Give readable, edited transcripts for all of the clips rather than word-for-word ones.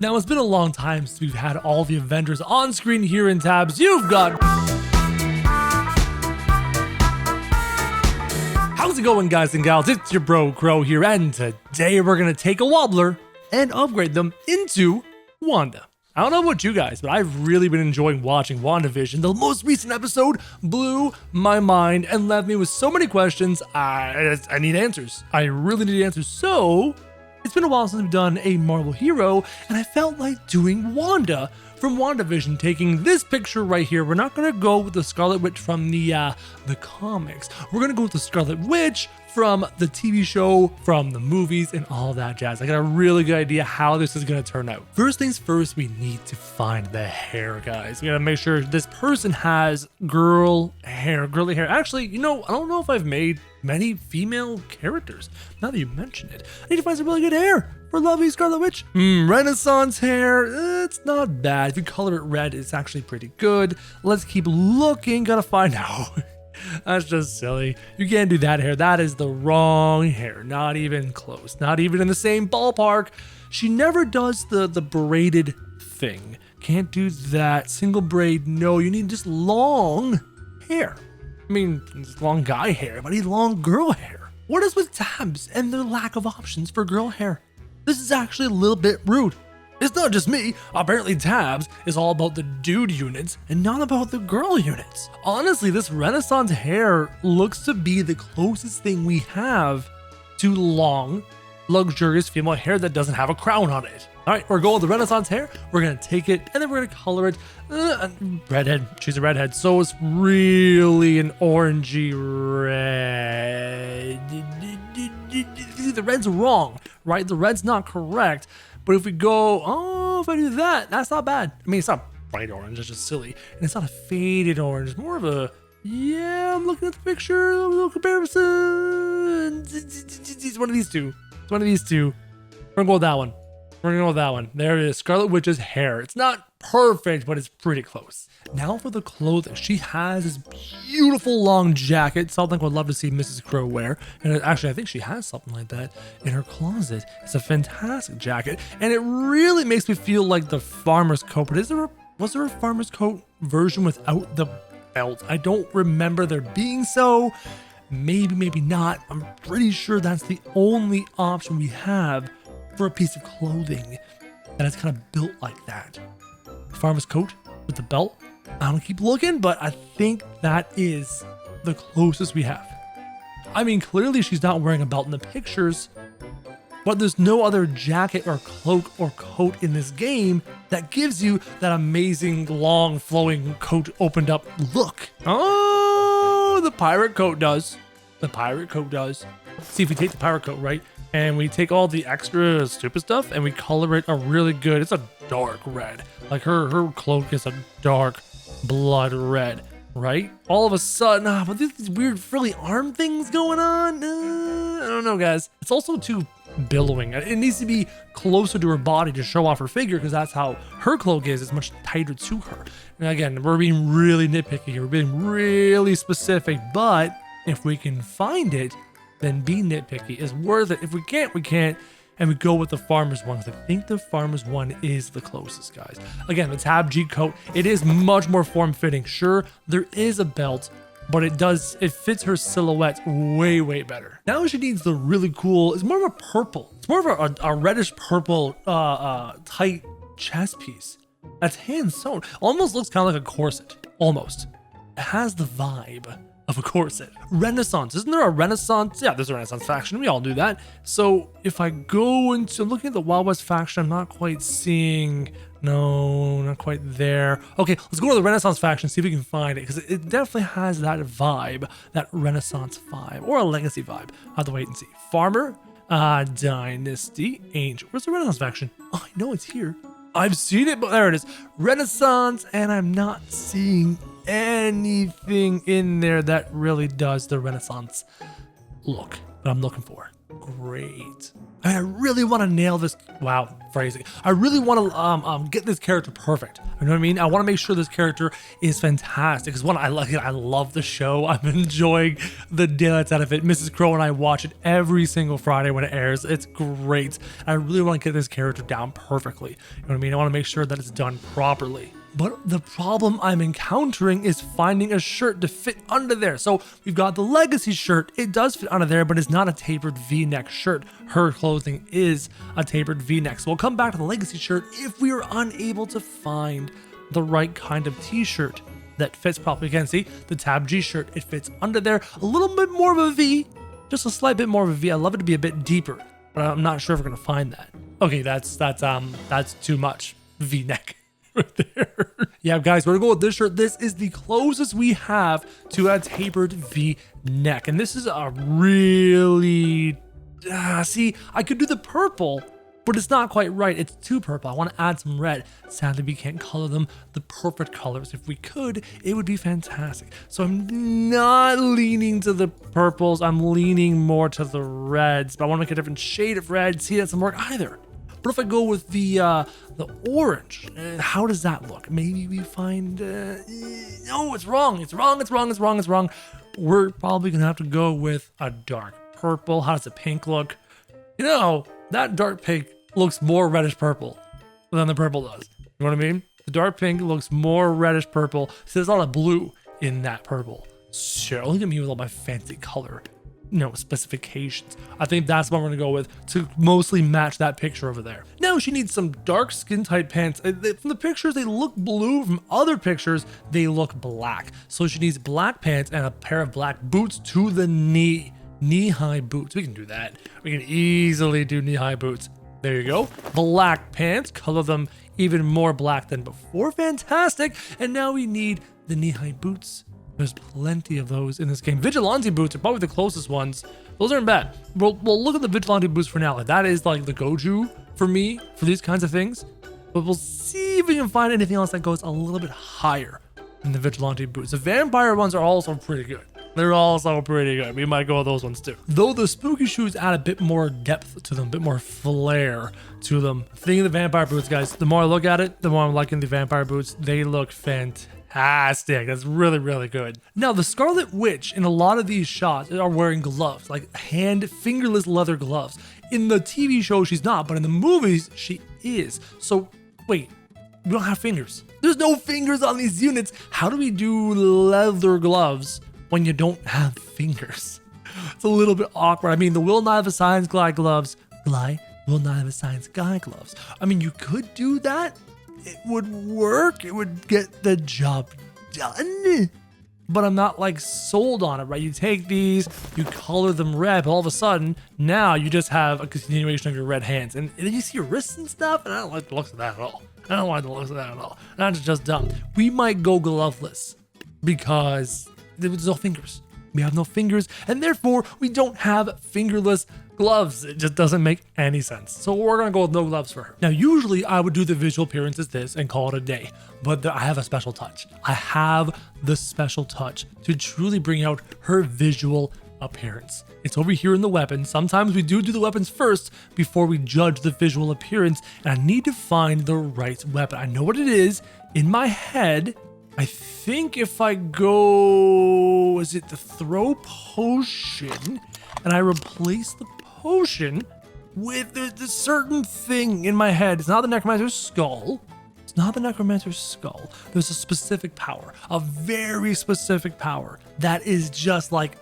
Now, it's been a long time since we've had all the Avengers on screen here in tabs. You've got... How's it going, guys and gals? It's your bro Crow here, and today we're gonna take a Wobbler and upgrade them into Wanda. I don't know about you guys, but I've really been enjoying watching WandaVision. The most recent episode blew my mind and left me with so many questions. I need answers. I really need answers. So it's been a while since we've done a Marvel hero, and I felt like doing Wanda from WandaVision, taking this picture right here. We're not gonna go with the Scarlet Witch from the comics. We're gonna go with the Scarlet Witch from the TV show, from the movies, and all that jazz. I got a really good idea how this is gonna turn out. First things first, we need to find the hair, guys. We gotta make sure this person has girly hair. Actually, you know, I don't know if I've made many female characters. Now that you mention it, I need to find some really good hair for lovely Scarlet Witch. Renaissance hair, it's not bad. If you color it red, it's actually pretty good. Let's keep looking, gotta find out. That's just silly. You can't do that hair. That is the wrong hair. Not even close. Not even in the same ballpark. She never does the braided thing. Can't do that. Single braid, no. You need just long hair. I mean, it's long guy hair, but I need long girl hair. What is with tabs and their lack of options for girl hair? This is actually a little bit rude. It's not just me. Apparently tabs is all about the dude units and not about the girl units. Honestly, this Renaissance hair looks to be the closest thing we have to long, luxurious female hair that doesn't have a crown on it. All right, we're going with the Renaissance hair. We're gonna take it and then we're gonna color it redhead. She's a redhead, so it's really an orangey red. The red's wrong, right? The red's not correct. But if we go, if I do that, that's not bad. I mean, it's not bright orange, it's just silly. And it's not a faded orange, it's more of a, yeah, I'm looking at the picture, a little comparison. It's one of these two. It's one of these two. We're gonna go with that one. We're gonna go with that one. There it is, Scarlet Witch's hair. It's not perfect, but it's pretty close. Now for the clothing. She has this beautiful long jacket, something I would love to see Mrs. Crow wear. And actually, I think she has something like that in her closet. It's a fantastic jacket, and it really makes me feel like the farmer's coat. But was there a farmer's coat version without the belt? I don't remember there being so. Maybe, maybe not. I'm pretty sure that's the only option we have for a piece of clothing that is kind of built like that. Farmer's coat with the belt. I don't keep looking, but I think that is the closest we have. I mean, clearly she's not wearing a belt in the pictures, but there's no other jacket or cloak or coat in this game that gives you that amazing long flowing coat opened up look. Oh, the pirate coat does. The pirate coat does. See, if we take the pirate coat, right? And we take all the extra stupid stuff and we color it a really good, it's a dark red. Like her cloak is a dark blood red, right? All of a sudden, but these weird frilly arm things going on. I don't know, guys. It's also too billowing. It needs to be closer to her body to show off her figure because that's how her cloak is. It's much tighter to her. And again, we're being really nitpicky here. We're being really specific, but if we can find it, then being nitpicky is worth it. If we can't, we can't. And we go with the farmer's one because I think the farmer's one is the closest, guys. Again, the Tab G coat, it is much more form-fitting. Sure, there is a belt, but it fits her silhouette way, way better. Now she needs the really cool, it's more of a purple. It's more of a reddish purple tight chest piece. That's hand sewn. Almost looks kind of like a corset, almost. It has the vibe of a corset. Renaissance, isn't there a Renaissance? Yeah, there's a Renaissance faction, we all do that. So if I go into looking at the Wild West faction, I'm not quite seeing, no, not quite there. Okay, let's go to the Renaissance faction, see if we can find it, because it definitely has that vibe, that Renaissance vibe, or a legacy vibe. I'll have to wait and see. Farmer, Dynasty, Angel. Where's the Renaissance faction? Oh, I know it's here. I've seen it, but there it is. Renaissance, and I'm not seeing anything in there that really does the Renaissance look that I'm looking for. great. I really want to nail this. Wow, phrasing. I really want to get this character perfect. You know what I mean? I want to make sure this character is fantastic. Because one, I like it. I love the show. I'm enjoying the daylights out of it. Mrs. Crow and I watch it every single Friday when it airs. It's great. I really want to get this character down perfectly. You know what I mean? I want to make sure that it's done properly. But the problem I'm encountering is finding a shirt to fit under there. So we've got the Legacy shirt. It does fit under there, but it's not a tapered V-neck shirt. Her clothing is a tapered V-neck. So we'll come back to the Legacy shirt if we are unable to find the right kind of t-shirt that fits properly. Again, see the Tab G shirt, it fits under there. A little bit more of a V, just a slight bit more of a V. I'd love it to be a bit deeper, but I'm not sure if we're gonna find that. Okay, that's too much V-neck. Right there. Yeah, guys, we're gonna go with this shirt. This is the closest we have to a tapered V-neck, and this is a really see, I could do the purple, but it's not quite right. It's too purple. I want to add some red. Sadly, we can't color them the perfect colors. If we could, it would be fantastic. So I'm not leaning to the purples. I'm leaning more to the reds, but I want to make a different shade of red. See, that doesn't work either. But if I go with the orange, how does that look? Maybe we find, no, it's wrong. It's wrong. We're probably gonna have to go with a dark purple. How does the pink look? You know, that dark pink looks more reddish purple than the purple does. You know what I mean? The dark pink looks more reddish purple. So there's a lot of blue in that purple. Sure, look at me with all my fancy color, specifications. I think that's what we're gonna go with to mostly match that picture over there. Now she needs some dark skin tight pants. From the pictures, they look blue. From other pictures, they look black. So she needs black pants and a pair of black boots to the knee-high boots. We can do that. We can easily do knee-high boots. There you go. Black pants, color them even more black than before. Fantastic. And now we need the knee-high boots. There's plenty of those in this game. Vigilante boots are probably the closest ones. Those aren't bad. We'll look at the Vigilante boots for now. Like, that is like the go-to for me for these kinds of things. But we'll see if we can find anything else that goes a little bit higher than the Vigilante boots. The vampire ones are also pretty good. They're also pretty good. We might go with those ones too. Though the spooky shoes add a bit more depth to them, a bit more flair to them. The thing of the vampire boots, guys, the more I look at it, the more I'm liking the vampire boots. They look fantastic. That's really, really good. Now, the Scarlet Witch in a lot of these shots are wearing gloves, like fingerless leather gloves. In the TV show, she's not, but in the movies, she is. So, wait, we don't have fingers. There's no fingers on these units. How do we do leather gloves when you don't have fingers? It's a little bit awkward. I mean, the Will Not Have a Science Guy gloves, Will Not Have a Science Guy gloves. I mean, you could do that. It would work. It would get the job done. But I'm not like sold on it, right? You take these, you color them red, but all of a sudden, now you just have a continuation of your red hands. And then you see your wrists and stuff, and I don't like the looks of that at all. That's just dumb. We might go gloveless because there's no fingers. We have no fingers, and therefore we don't have fingerless gloves. It just doesn't make any sense. So we're gonna go with no gloves for her. Now, usually I would do the visual appearance as this and call it a day, but I have a special touch. I have the special touch to truly bring out her visual appearance. It's over here in the weapons. Sometimes we do the weapons first before we judge the visual appearance, and I need to find the right weapon. I know what it is in my head. I think if I go, is it the throw potion, and I replace the potion with the certain thing in my head. It's not the Necromancer's skull. It's not the Necromancer's skull. There's a specific power, a very specific power that is just like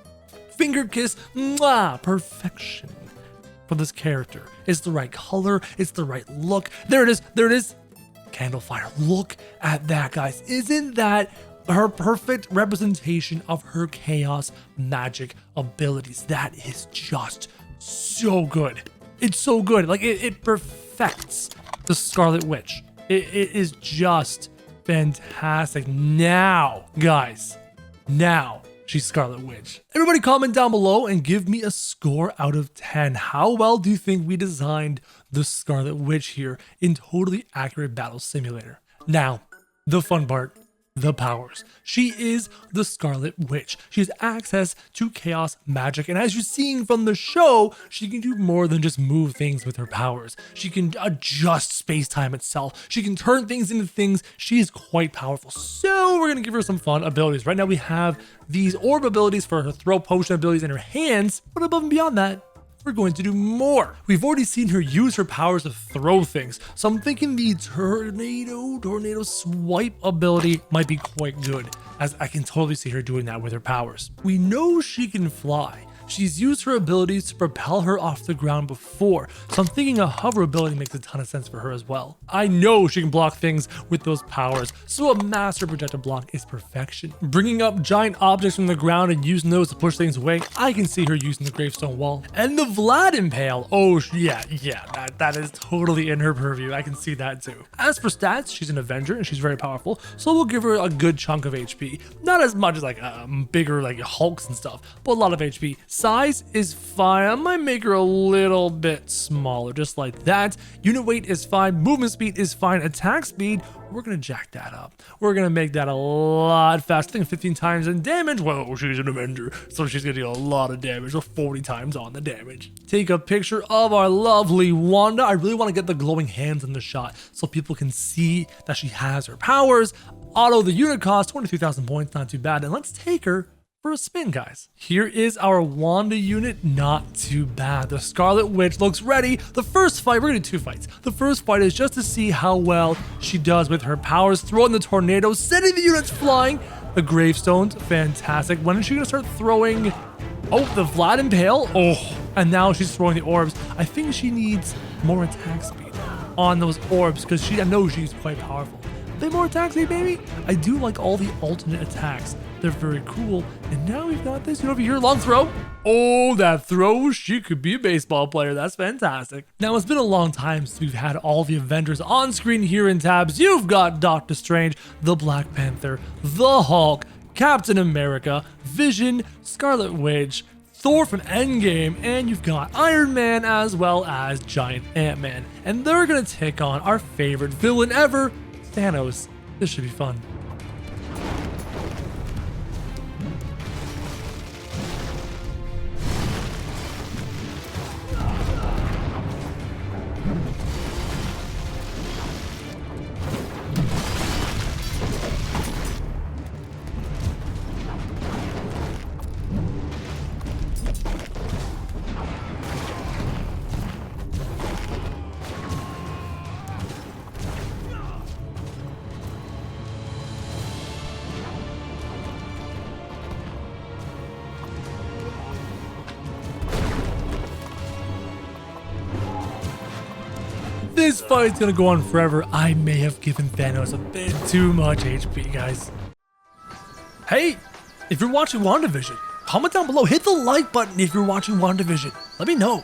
finger kiss, mwah, perfection for this character. It's the right color. It's the right look. There it is. Candlefire. Look at that, guys. Isn't that her perfect representation of her chaos magic abilities? That is just so good. It's so good. Like it perfects the Scarlet Witch. It is just fantastic. Now, guys, she's Scarlet Witch. Everybody comment down below and give me a score out of 10. How well do you think we designed the Scarlet Witch here in Totally Accurate Battle Simulator? Now, the fun part, the powers. She is the Scarlet Witch. She has access to chaos magic, and as you're seeing from the show, she can do more than just move things with her powers. She can adjust space-time itself. She can turn things into things. She is quite powerful. So we're gonna give her some fun abilities. Right now we have these orb abilities for her throw potion abilities in her hands, but above and beyond that, we're going to do more. We've already seen her use her powers to throw things, so I'm thinking the tornado swipe ability might be quite good, as I can totally see her doing that with her powers. We know she can fly. She's used her abilities to propel her off the ground before, so I'm thinking a hover ability makes a ton of sense for her as well. I know she can block things with those powers, so a master projectile block is perfection. Bringing up giant objects from the ground and using those to push things away, I can see her using the gravestone wall. And the Vlad Impale, oh yeah, that is totally in her purview. I can see that too. As for stats, she's an Avenger and she's very powerful, so we'll give her a good chunk of HP. Not as much as like bigger like Hulks and stuff, but a lot of HP. Size is fine. I might make her a little bit smaller, just like that. Unit weight is fine. Movement speed is fine. Attack speed, we're gonna jack that up. We're gonna make that a lot faster. I think 15 times in damage. Well, she's an Avenger, so she's gonna do a lot of damage, or 40 times on the damage. Take a picture of our lovely Wanda. I really want to get the glowing hands in the shot so people can see that she has her powers. Auto the unit cost, 23,000 points, not too bad. And let's take her for a spin, guys. Here is our Wanda unit, not too bad. The Scarlet Witch looks ready. The first fight, we're gonna do 2 fights. The first fight is just to see how well she does with her powers, throwing the tornadoes, sending the units flying. The gravestones, fantastic. When is she gonna start throwing? Oh, the Vlad Impale. Oh, and now she's throwing the orbs. I think she needs more attack speed on those orbs because I know she's quite powerful. They more attack speed, baby. I do like all the alternate attacks. They're very cool. And now we've got this over here, long throw. Oh, that throw, she could be a baseball player. That's fantastic. Now, it's been a long time since we've had all the Avengers on screen here in tabs. You've got Doctor Strange, the Black Panther, the Hulk, Captain America, Vision, Scarlet Witch, Thor from Endgame, and you've got Iron Man as well as Giant Ant-Man. And they're gonna take on our favorite villain ever, Thanos. This should be fun. This fight's gonna go on forever. I may have given Thanos a bit too much HP, guys. Hey, if you're watching WandaVision, comment down below. Hit the like button if you're watching WandaVision. Let me know.